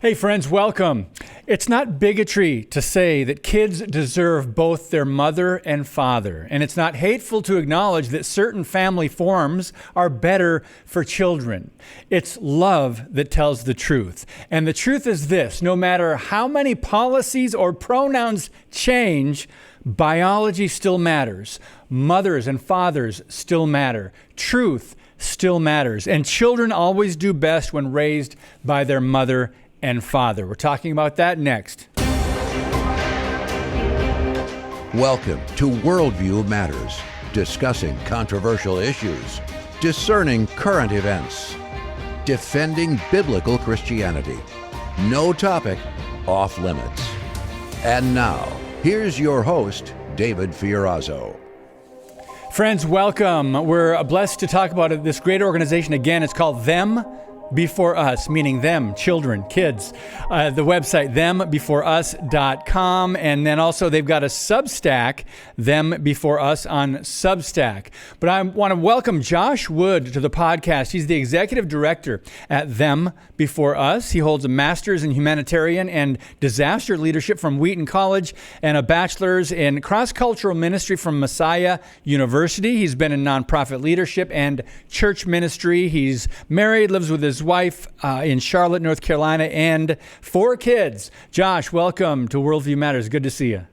Hey friends, welcome. It's not bigotry to say that kids deserve both their mother and father, and it's not hateful to acknowledge that certain family forms are better for children. It's love that tells the truth. And the truth is this: no matter how many policies or pronouns change, biology still matters. Mothers and fathers still matter. Truth still matters. And children always do best when raised by their mother and father. We're talking about that next. Welcome to Worldview Matters, discussing controversial issues, discerning current events, defending biblical Christianity. No topic off limits. And now, here's your host, David Fiorazzo. Friends, welcome. We're blessed to talk about this great organization again. It's called Them Before Us, meaning them, children, kids. The website, thembeforeus.com. And then also they've got a Substack, Them Before Us on Substack. But I want to welcome Josh Wood to the podcast. He's the executive director at Them Before Us. He holds a master's in humanitarian and disaster leadership from Wheaton College and a bachelor's in cross-cultural ministry from Messiah University. He's been in nonprofit leadership and church ministry. He's married, lives with his wife in Charlotte, North Carolina, and 4 kids. Josh, welcome to Worldview Matters. Good to see you.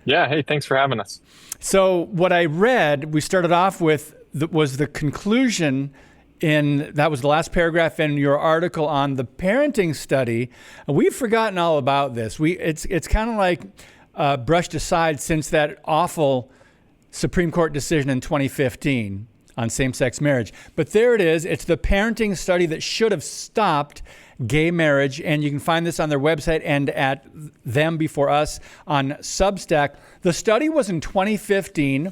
Yeah, hey, thanks for having us. So what I read, we started off with, was the conclusion that was the last paragraph in your article on the parenting study. We've forgotten all about this. It's kind of like brushed aside since that awful Supreme Court decision in 2015 on same-sex marriage. But there it is. It's the parenting study that should have stopped gay marriage. And you can find this on their website and at Them Before Us on Substack. The study was in 2015,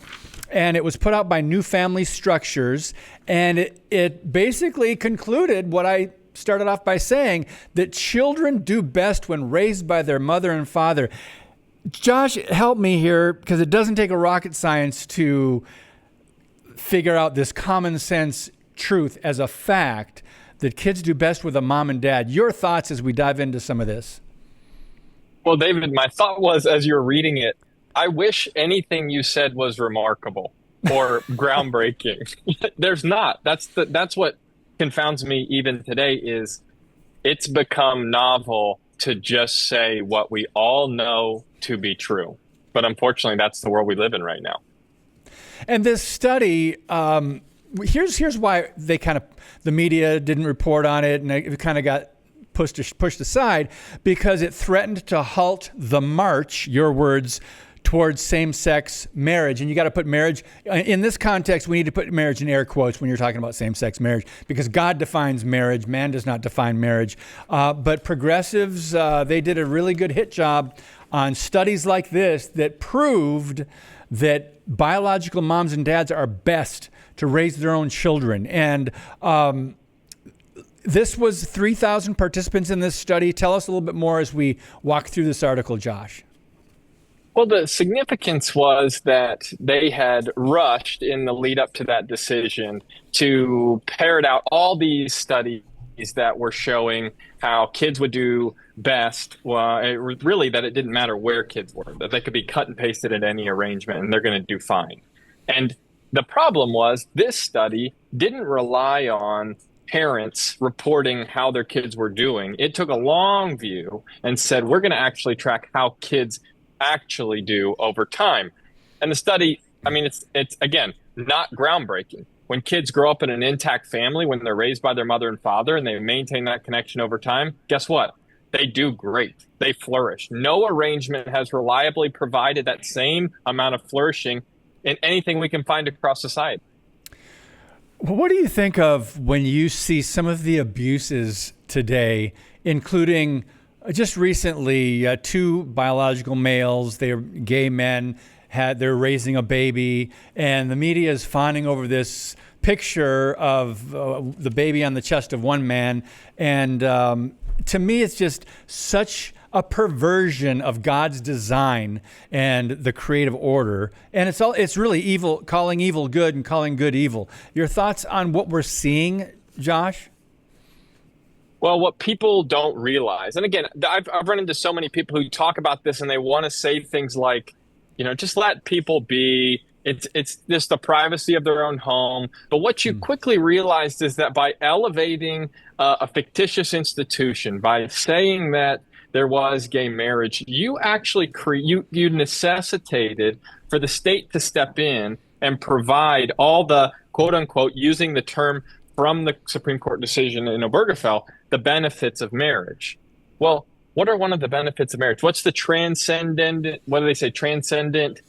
and it was put out by New Family Structures. And it basically concluded what I started off by saying, that children do best when raised by their mother and father. Josh, help me here, because it doesn't take a rocket science to figure out this common sense truth as a fact that kids do best with a mom and dad. Your thoughts as we dive into some of this? Well, David, my thought was, as you were reading it, I wish anything you said was remarkable or groundbreaking. There's not. That's what confounds me even today, is it's become novel to just say what we all know to be true. But unfortunately, that's the world we live in right now. And this study, here's why the media didn't report on it, and it kind of got pushed aside, because it threatened to halt the march, your words, towards same-sex marriage. And you got to put marriage in this context. We need to put marriage in air quotes when you're talking about same-sex marriage, because God defines marriage. Man does not define marriage. But progressives, they did a really good hit job on studies like this that proved that biological moms and dads are best to raise their own children. And this was 3,000 participants in this study. Tell us a little bit more as we walk through this article, Josh. Well, the significance was that they had rushed in the lead up to that decision to parrot out all these studies that were showing how kids would do best. Well, that it didn't matter where kids were, that they could be cut and pasted in any arrangement and they're going to do fine. And the problem was, this study didn't rely on parents reporting how their kids were doing. It took a long view and said, we're going to actually track how kids actually do over time. And the study, it's again, not groundbreaking. When kids grow up in an intact family, when they're raised by their mother and father and they maintain that connection over time, guess what? They do great. They flourish. No arrangement has reliably provided that same amount of flourishing in anything we can find across society. What do you think of when you see some of the abuses today, including just recently 2 biological males, they're gay men, they're raising a baby, and the media is fawning over this picture of the baby on the chest of one man. And to me, it's just such a perversion of God's design and the creative order. And it's really evil, calling evil good and calling good evil. Your thoughts on what we're seeing, Josh? Well, what people don't realize, and again, I've run into so many people who talk about this and they want to say things like, just let people be. It's just the privacy of their own home. But what you quickly realized is that by elevating a fictitious institution, by saying that there was gay marriage, you actually you necessitated for the state to step in and provide all the quote unquote, using the term from the Supreme Court decision in Obergefell, the benefits of marriage. Well, what are one of the benefits of marriage? What's the transcendent, what do they say, transcendent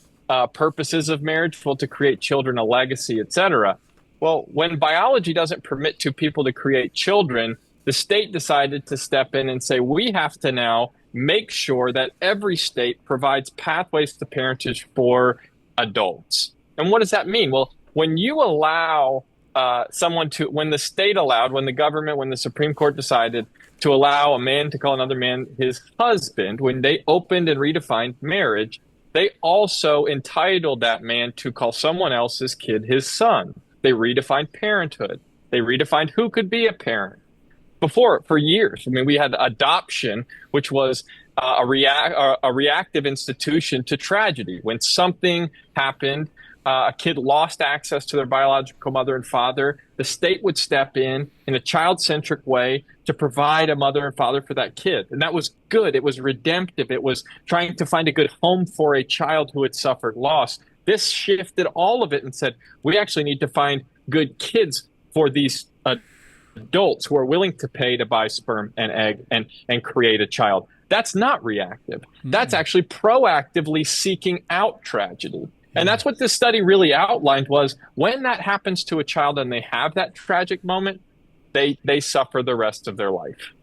purposes of marriage? Well, to create children, a legacy, etc. Well, when biology doesn't permit two people to create children, the state decided to step in and say, we have to now make sure that every state provides pathways to parentage for adults. And what does that mean? Well, when you allow when the state allowed, when the government, when the Supreme Court decided to allow a man to call another man his husband, when they opened and redefined marriage, they also entitled that man to call someone else's kid his son. They redefined parenthood. They redefined who could be a parent. Before, for years, we had adoption, which was a reactive institution to tragedy. When something happened, a kid lost access to their biological mother and father, the state would step in a child-centric way to provide a mother and father for that kid. And that was good. It was redemptive. It was trying to find a good home for a child who had suffered loss. This shifted all of it and said, we actually need to find good kids for these adults who are willing to pay to buy sperm and egg and create a child. That's not reactive. That's actually proactively seeking out tragedy. And that's what this study really outlined was when that happens to a child and they have that tragic moment, they suffer the rest of their life.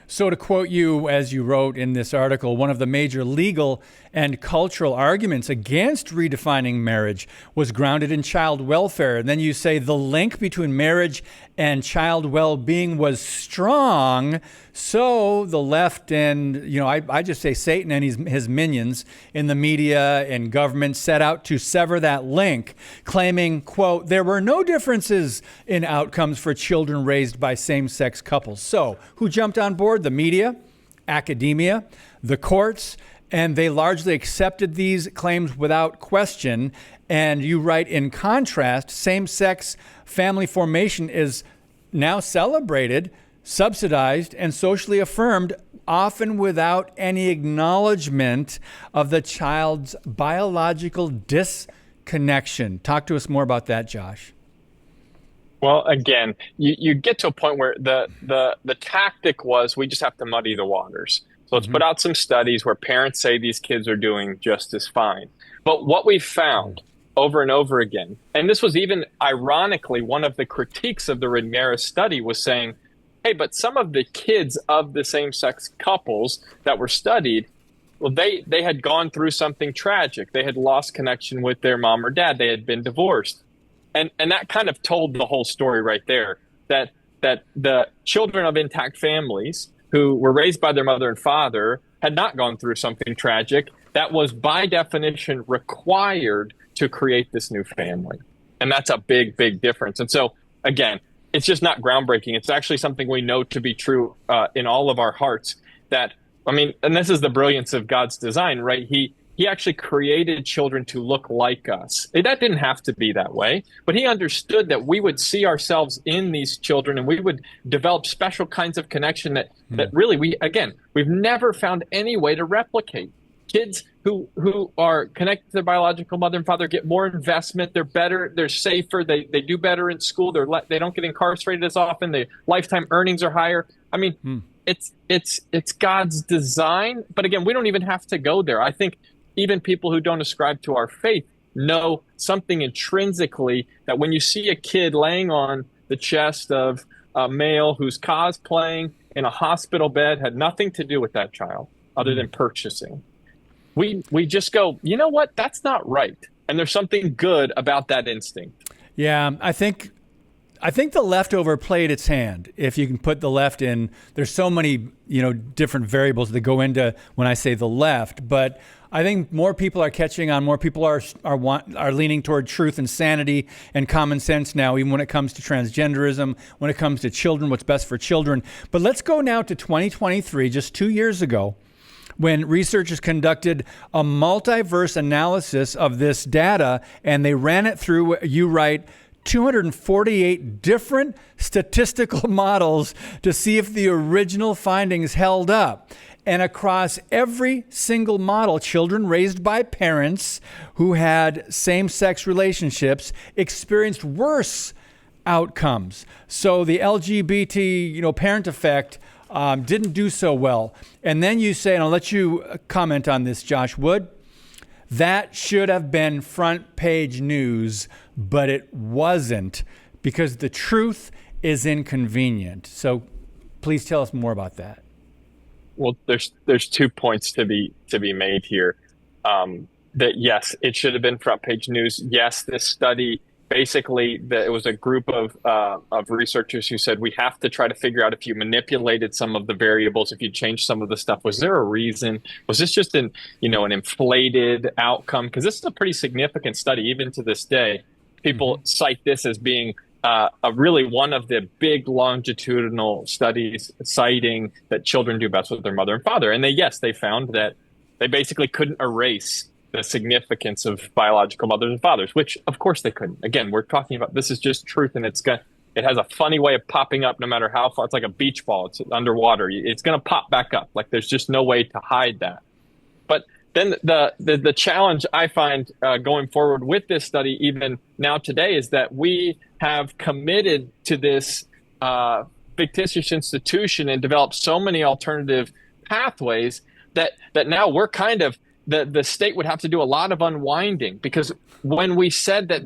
So to quote you, as you wrote in this article, one of the major legal and cultural arguments against redefining marriage was grounded in child welfare. And then you say the link between marriage and child well-being was strong. So the left and, I just say Satan and his minions in the media and government set out to sever that link, claiming, quote, there were no differences in outcomes for children raised by same-sex couples. So who jumped on board? The media, academia, the courts, and they largely accepted these claims without question. And you write, in contrast, same-sex family formation is now celebrated, subsidized, and socially affirmed, often without any acknowledgement of the child's biological disconnection. Talk to us more about that, Josh. Well, again, you get to a point where the tactic was we just have to muddy the waters. So let's put out some studies where parents say these kids are doing just as fine. But what we found over and over again, and this was even ironically one of the critiques of the Ramirez study was saying, hey, but some of the kids of the same-sex couples that were studied, well, they had gone through something tragic. They had lost connection with their mom or dad. They had been divorced. And that kind of told the whole story right there, that the children of intact families who were raised by their mother and father had not gone through something tragic that was by definition required to create this new family. And that's a big, big difference. And so, again, it's just not groundbreaking. It's actually something we know to be true in all of our hearts that, and this is the brilliance of God's design, right? He actually created children to look like us. That didn't have to be that way, but he understood that we would see ourselves in these children and we would develop special kinds of connection that really we've never found any way to replicate. Kids who are connected to their biological mother and father get more investment. They're better. They're safer. They do better in school. They don't get incarcerated as often. The lifetime earnings are higher. It's God's design. But again, we don't even have to go there. I think even people who don't ascribe to our faith know something intrinsically that when you see a kid laying on the chest of a male who's cosplaying in a hospital bed, had nothing to do with that child other than purchasing. We just go, you know what? That's not right. And there's something good about that instinct. Yeah, I think the left overplayed its hand. If you can put the left in, there's so many, different variables that go into when I say the left, but I think more people are catching on. More people are leaning toward truth and sanity and common sense now, even when it comes to transgenderism, when it comes to children, what's best for children. But let's go now to 2023, just 2 years ago, when researchers conducted a multiverse analysis of this data, and they ran it through, you write, 248 different statistical models to see if the original findings held up. And across every single model, children raised by parents who had same-sex relationships experienced worse outcomes. So the LGBT, parent effect didn't do so well. And then you say, and I'll let you comment on this, Josh Wood, that should have been front page news, but it wasn't, because the truth is inconvenient. So please tell us more about that. Well, there's 2 points to be made here. That yes, it should have been front page news. Yes, this study basically, it was a group of researchers who said we have to try to figure out if you manipulated some of the variables, if you changed some of the stuff. Was there a reason? Was this just an inflated outcome? Because this is a pretty significant study, even to this day. People cite this as being really one of the big longitudinal studies citing that children do best with their mother and father. And they found that they basically couldn't erase the significance of biological mothers and fathers, which of course they couldn't. Again, we're talking about, this is just truth, and it has a funny way of popping up no matter how far. It's like a beach ball. It's underwater. It's going to pop back up. Like, there's just no way to hide that. But then the challenge I find going forward with this study, even now today, is that we have committed to this fictitious institution and developed so many alternative pathways that now we're kind of, the state would have to do a lot of unwinding, because when we said that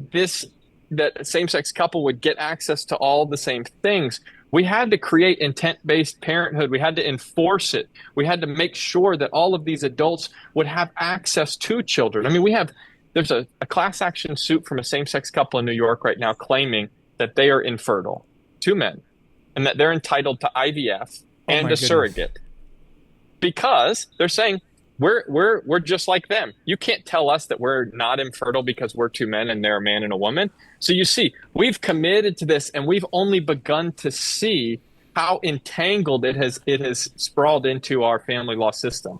a same-sex couple would get access to all the same things, we had to create intent-based parenthood. We had to enforce it. We had to make sure that all of these adults would have access to children. I mean, there's a class action suit from a same-sex couple in New York right now claiming that they are infertile, 2 men, and that they're entitled to IVF and a surrogate, because they're saying, we're just like them. You can't tell us that we're not infertile because we're 2 men and they're a man and a woman. So you see, we've committed to this, and we've only begun to see how entangled it has sprawled into our family law system.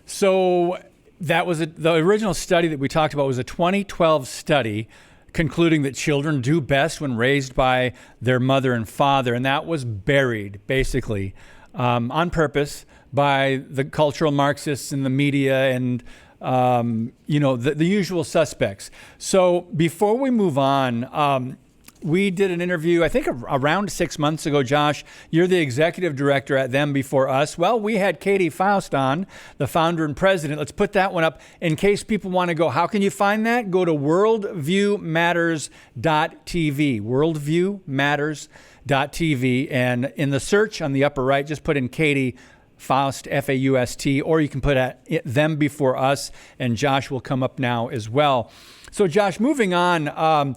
So that was the original study that we talked about was a 2012 study concluding that children do best when raised by their mother and father, and that was buried basically on purpose by the cultural Marxists in the media and, the usual suspects. So before we move on, we did an interview, I think around 6 months ago. Josh, you're the executive director at Them Before Us. Well, we had Katie Faust on, the founder and president. Let's put that one up in case people want to go. How can you find that? Go to worldviewmatters.tv, worldviewmatters.tv. And in the search on the upper right, just put in Katie Faust, F-A-U-S-T, or you can put Them Before Us, and Josh will come up now as well. So Josh, moving on,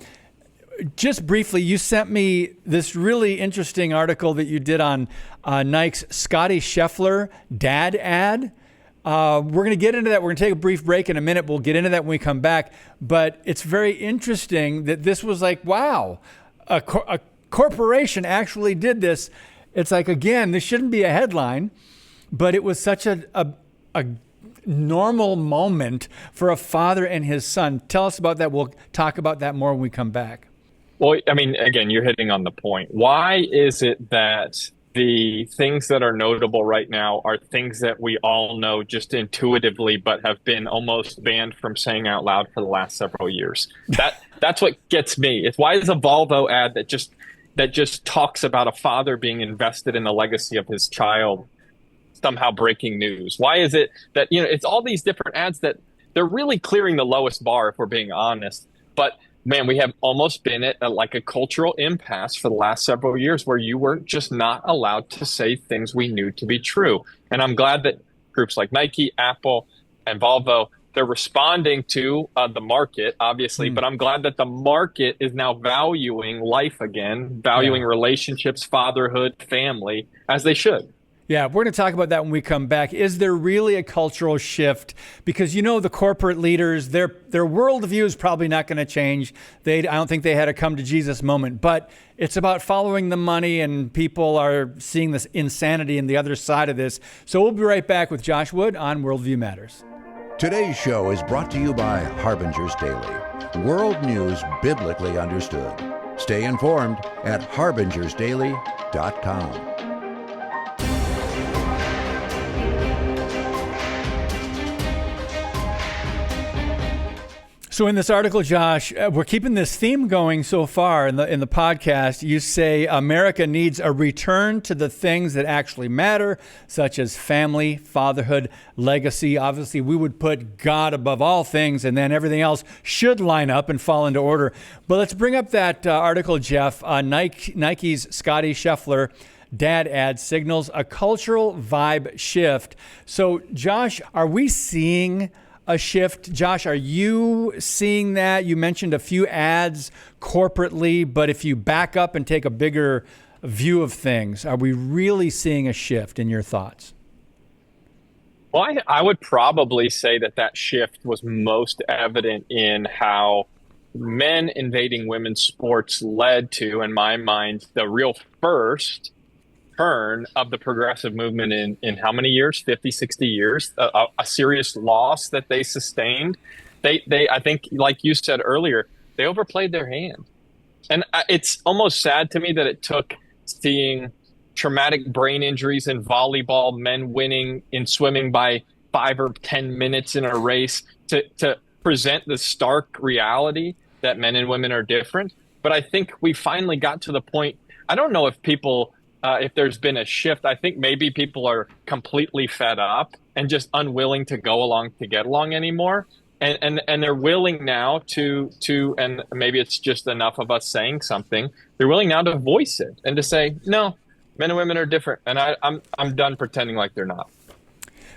just briefly, you sent me this really interesting article that you did on Nike's Scotty Scheffler dad ad. We're going to get into that. We're going to take a brief break in a minute. We'll get into that when we come back. But it's very interesting that this was like, wow, a corporation actually did this. It's like, again, this shouldn't be a headline, but it was such a normal moment for a father and his son. Tell us about that. We'll talk about that more when we come back. Well, I mean, again, you're hitting on the point. Why is it that the things that are notable right now are things that we all know just intuitively, but have been almost banned from saying out loud for the last several years? That's what gets me. It's why is a Volvo ad that just talks about a father being invested in the legacy of his child somehow breaking news? Why is it that, it's all these different ads that they're really clearing the lowest bar, if we're being honest. But man, we have almost been at like a cultural impasse for the last several years where you weren't just not allowed to say things we knew to be true. And I'm glad that groups like Nike, Apple, and Volvo, they're responding to the market, obviously, but I'm glad that the market is now valuing life again, valuing relationships, fatherhood, family, as they should. Yeah, we're going to talk about that when we come back. Is there really a cultural shift? Because the corporate leaders, their worldview is probably not going to change. I don't think they had a come to Jesus moment, but it's about following the money, and people are seeing this insanity in the other side of this. So we'll be right back with Josh Wood on Worldview Matters. Today's show is brought to you by Harbinger's Daily, world news biblically understood. Stay informed at harbingersdaily.com. So in this article, Josh, we're keeping this theme going so far in the podcast. You say America needs a return to the things that actually matter, such as family, fatherhood, legacy. Obviously, we would put God above all things, and then everything else should line up and fall into order. But let's bring up that article, Jeff. Nike's Scotty Scheffler dad ad signals a cultural vibe shift. So, Josh, are we seeing a shift? Josh, are you seeing that? You mentioned a few ads corporately, but if you back up and take a bigger view of things, are we really seeing a shift in your thoughts? Well, I would probably say that shift was most evident in how men invading women's sports led to, in my mind, the real first turn of the progressive movement in how many years? 50, 60 years, a serious loss that they sustained. I think, like you said earlier, they overplayed their hand. And it's almost sad to me that it took seeing traumatic brain injuries in volleyball, men winning in swimming by 5 or 10 minutes in a race to present the stark reality that men and women are different. But I think we finally got to the point. I don't know if people if there's been a shift. I think maybe people are completely fed up and just unwilling to go along to get along anymore. And they're willing now to and maybe it's just enough of us saying something. They're willing now to voice it and to say, no, men and women are different. And I'm done pretending like they're not.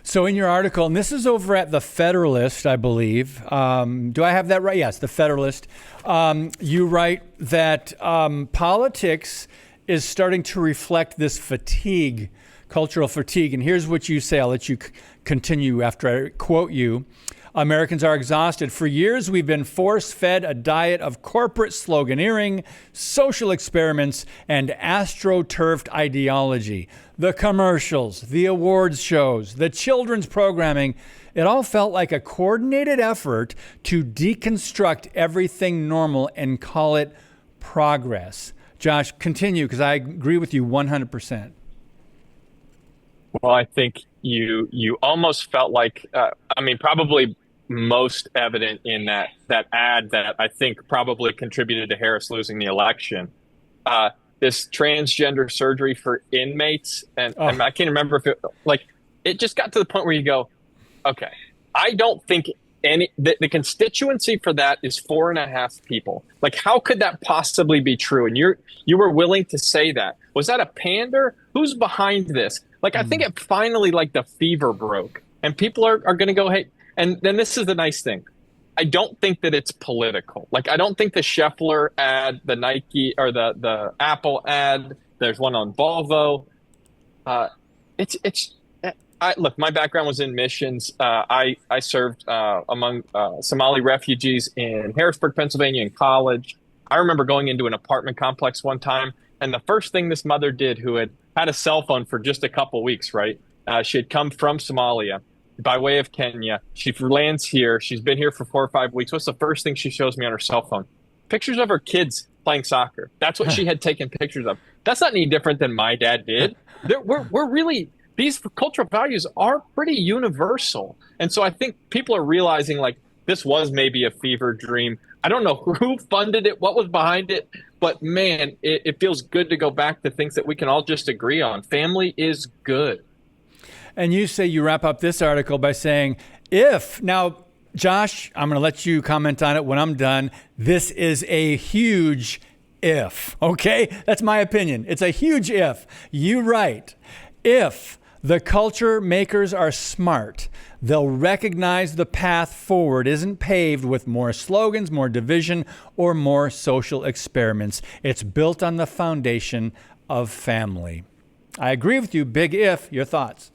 So in your article, and this is over at The Federalist, I believe. Do I have that right? Yes, The Federalist. You write that politics is starting to reflect this fatigue, cultural fatigue. And here's what you say. I'll let you continue after I quote you. Americans are exhausted. For years, we've been force-fed a diet of corporate sloganeering, social experiments, and astroturfed ideology. The commercials, the awards shows, the children's programming, it all felt like a coordinated effort to deconstruct everything normal and call it progress. Josh, continue, because I agree with you 100%. Well, I think you almost felt like, probably most evident in that ad that I think probably contributed to Harris losing the election. This transgender surgery for inmates, and I can't remember if it just got to the point where you go, okay, I don't think the constituency for that is 4.5 people. Like, how could that possibly be true? And you were willing to say that. Was that a pander? Who's behind this? Like, I think it finally, the fever broke, and people are going to go, hey, and then this is the nice thing. I don't think that it's political. I don't think the Scheffler ad, the Nike or the Apple ad, there's one on Volvo. Look, my background was in missions. I served among Somali refugees in Harrisburg, Pennsylvania in college. I remember going into an apartment complex one time, and the first thing this mother did, who had a cell phone for just a couple weeks, right? She had come from Somalia by way of Kenya. She lands here. She's been here for 4 or 5 weeks. What's the first thing she shows me on her cell phone? Pictures of her kids playing soccer. That's what she had taken pictures of. That's not any different than my dad did. We're really, these cultural values are pretty universal. And so I think people are realizing this was maybe a fever dream. I don't know who funded it, what was behind it, but man, it feels good to go back to things that we can all just agree on. Family is good. And you say you wrap up this article by saying, now, Josh, I'm going to let you comment on it when I'm done. This is a huge if, okay? That's my opinion. It's a huge if. You write, if the culture makers are smart, they'll recognize the path forward isn't paved with more slogans, more division, or more social experiments. It's built on the foundation of family. I agree with you. Big if. Your thoughts?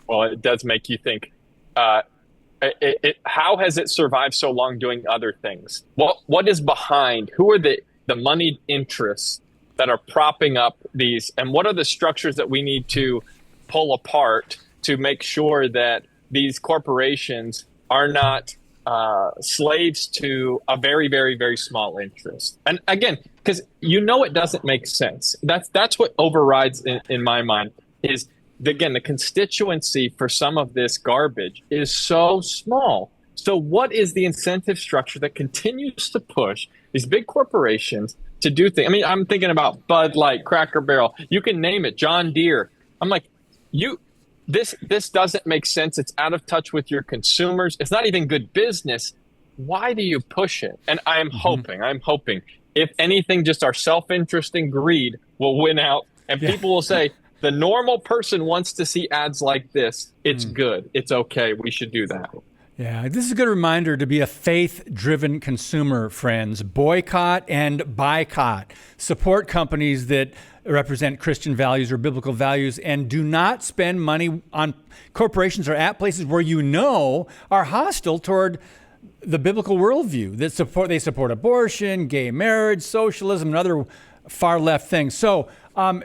Well, it does make you think. How has it survived so long doing other things? What is behind? Who are the moneyed interests that are propping up these? And what are the structures that we need to pull apart to make sure that these corporations are not slaves to a very, very, very small interest? And again, because it doesn't make sense. That's what overrides in my mind is, again, the constituency for some of this garbage is so small. So what is the incentive structure that continues to push these big corporations to do things? I mean, I'm thinking about Bud Light, Cracker Barrel, you can name it, John Deere. I'm like, this doesn't make sense. It's out of touch with your consumers. It's not even good business. Why do you push it? And I'm hoping, if anything, just our self-interest and greed will win out, and people will say, the normal person wants to see ads like this. It's good. It's okay. We should do that. Yeah, this is a good reminder to be a faith-driven consumer, friends. Boycott and boycott. Support companies that represent Christian values or biblical values, and do not spend money on corporations or at places where are hostile toward the biblical worldview. They support abortion, gay marriage, socialism, and other far left things. So,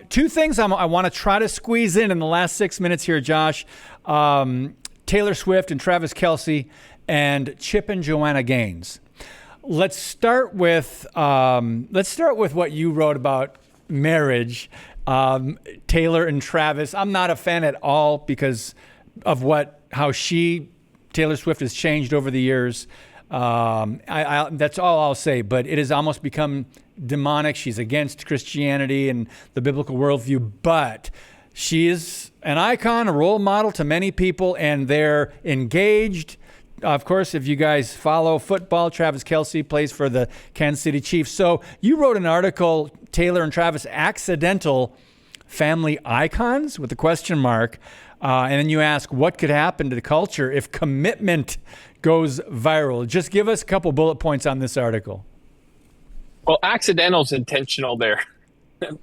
two things I want to try to squeeze in the last 6 minutes here, Josh. Taylor Swift and Travis Kelce and Chip and Joanna Gaines. Let's start with what you wrote about marriage. Taylor and Travis. I'm not a fan at all because of how Taylor Swift has changed over the years. That's all I'll say, but it has almost become demonic. She's against Christianity and the biblical worldview, but she is an icon, a role model to many people, and they're engaged. Of course, if you guys follow football, Travis Kelce plays for the Kansas City Chiefs. So you wrote an article, Taylor and Travis, accidental family icons, with a question mark. And then you ask, what could happen to the culture if commitment goes viral? Just give us a couple bullet points on this article. Well, accidental is intentional there,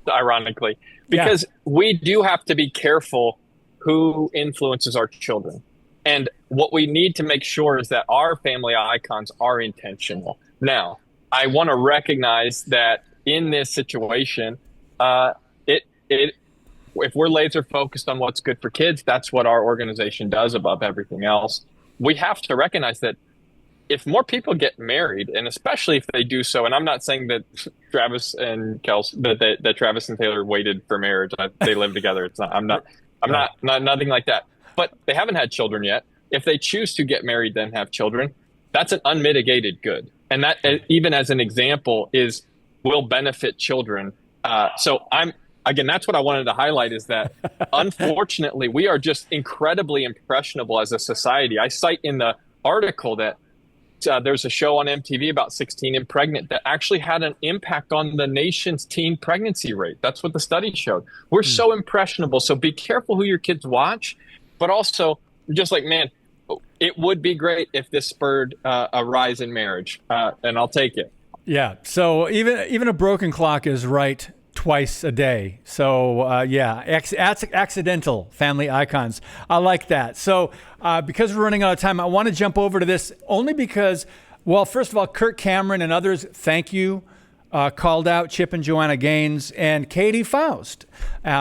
ironically, because we do have to be careful who influences our children. And what we need to make sure is that our family icons are intentional. Now, I want to recognize that in this situation, if we're laser focused on what's good for kids, that's what our organization does above everything else. We have to recognize that if more people get married, and especially if they do so, and I'm not saying that Travis and Kelsey, that Travis and Taylor waited for marriage, they live together. It's not. I'm not nothing like that. But they haven't had children yet. If they choose to get married, then have children, that's an unmitigated good, and that, even as an example, will benefit children. Again, that's what I wanted to highlight, is that unfortunately, we are just incredibly impressionable as a society. I cite in the article that there's a show on MTV about 16 and Pregnant that actually had an impact on the nation's teen pregnancy rate. That's what the study showed. We're so impressionable. So be careful who your kids watch, but also just like, man, it would be great if this spurred a rise in marriage, and I'll take it. Yeah. So even a broken clock is right twice a day. So accidental family icons. I like that. So because we're running out of time, I want to jump over to this only because, well, first of all, Kirk Cameron and others, thank you, called out Chip and Joanna Gaines, and Katie Faust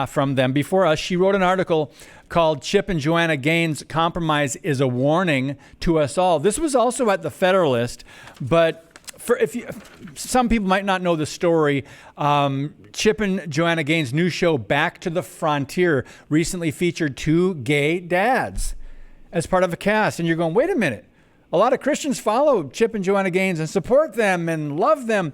from them before us. She wrote an article called Chip and Joanna Gaines' Compromise is a Warning to Us All. This was also at the Federalist, but some people might not know the story. Chip and Joanna Gaines' new show, Back to the Frontier, recently featured two gay dads as part of a cast. And you're going, wait a minute. A lot of Christians follow Chip and Joanna Gaines and support them and love them.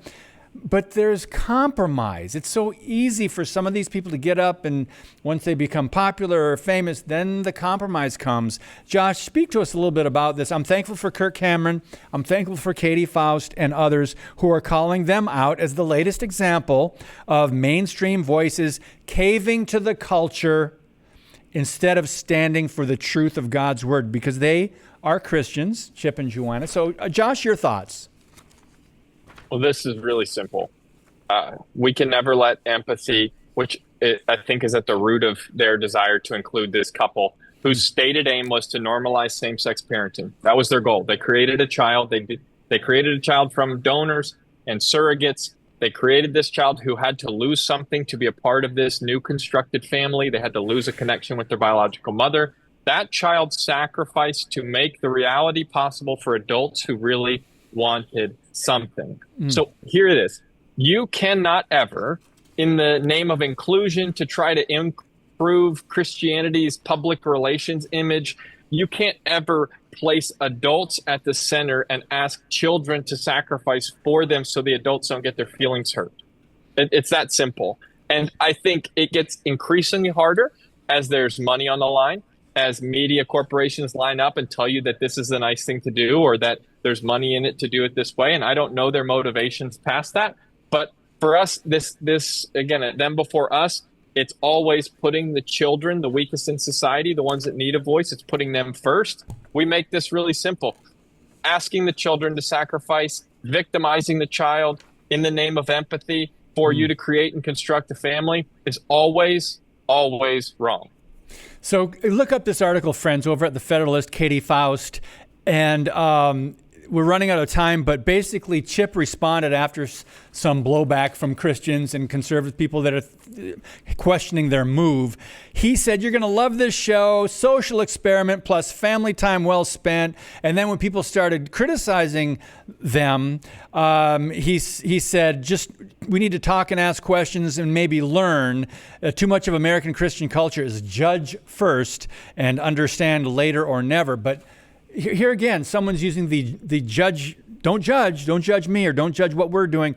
But there's compromise. It's so easy for some of these people to get up, and once they become popular or famous, then the compromise comes. Josh, speak to us a little bit about this. I'm thankful for Kirk Cameron. I'm thankful for Katie Faust and others who are calling them out as the latest example of mainstream voices caving to the culture instead of standing for the truth of God's word, because they are Christians, Chip and Joanna. So, Josh, your thoughts? Well, this is really simple. We can never let empathy, which I think is at the root of their desire to include this couple whose stated aim was to normalize same-sex parenting. That was their goal. They created a child. They created a child from donors and surrogates. They created this child who had to lose something to be a part of this new constructed family. They had to lose a connection with their biological mother. That child sacrificed to make the reality possible for adults who really wanted something. So here it is. You cannot ever, in the name of inclusion, to try to improve Christianity's public relations image, you can't ever place adults at the center and ask children to sacrifice for them so the adults don't get their feelings hurt. It's that simple. And I think it gets increasingly harder as there's money on the line, as media corporations line up and tell you that this is a nice thing to do or that there's money in it to do it this way. And I don't know their motivations past that. But for us, this again, them before us, it's always putting the children, the weakest in society, the ones that need a voice, it's putting them first. We make this really simple. Asking the children to sacrifice, victimizing the child in the name of empathy for you to create and construct a family is always, always wrong. So look up this article, friends, over at the Federalist, Katie Faust, and we're running out of time, but basically Chip responded after some blowback from Christians and conservative people that are questioning their move. He said, you're going to love this show, social experiment plus family time well spent. And then when people started criticizing them, he said, just we need to talk and ask questions and maybe learn. Too much of American Christian culture is judge first and understand later or never. But here again, someone's using the judge, don't judge me or don't judge what we're doing.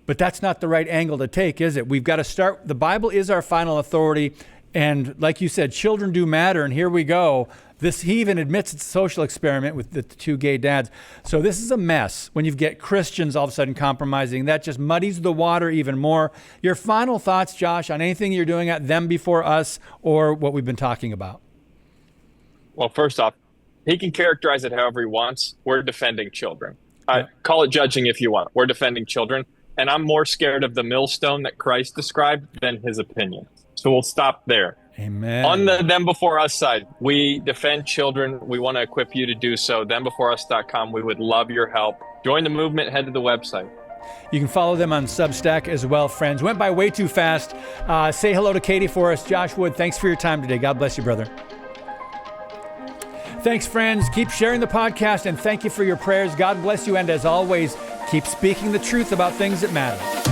But that's not the right angle to take, is it? We've got to start. The Bible is our final authority. And like you said, children do matter. And here we go. He even admits it's a social experiment with the two gay dads. So this is a mess when you get Christians all of a sudden compromising. That just muddies the water even more. Your final thoughts, Josh, on anything you're doing at Them Before Us or what we've been talking about? Well, first off, he can characterize it however he wants. We're defending children. Call it judging if you want. We're defending children. And I'm more scared of the millstone that Christ described than his opinion. So we'll stop there. Amen. On the Them Before Us side, we defend children. We want to equip you to do so. ThemBeforeUs.com. We would love your help. Join the movement. Head to the website. You can follow them on Substack as well, friends. Went by way too fast. Say hello to Katie for us. Josh Wood, thanks for your time today. God bless you, brother. Thanks, friends. Keep sharing the podcast, and thank you for your prayers. God bless you, and as always, keep speaking the truth about things that matter.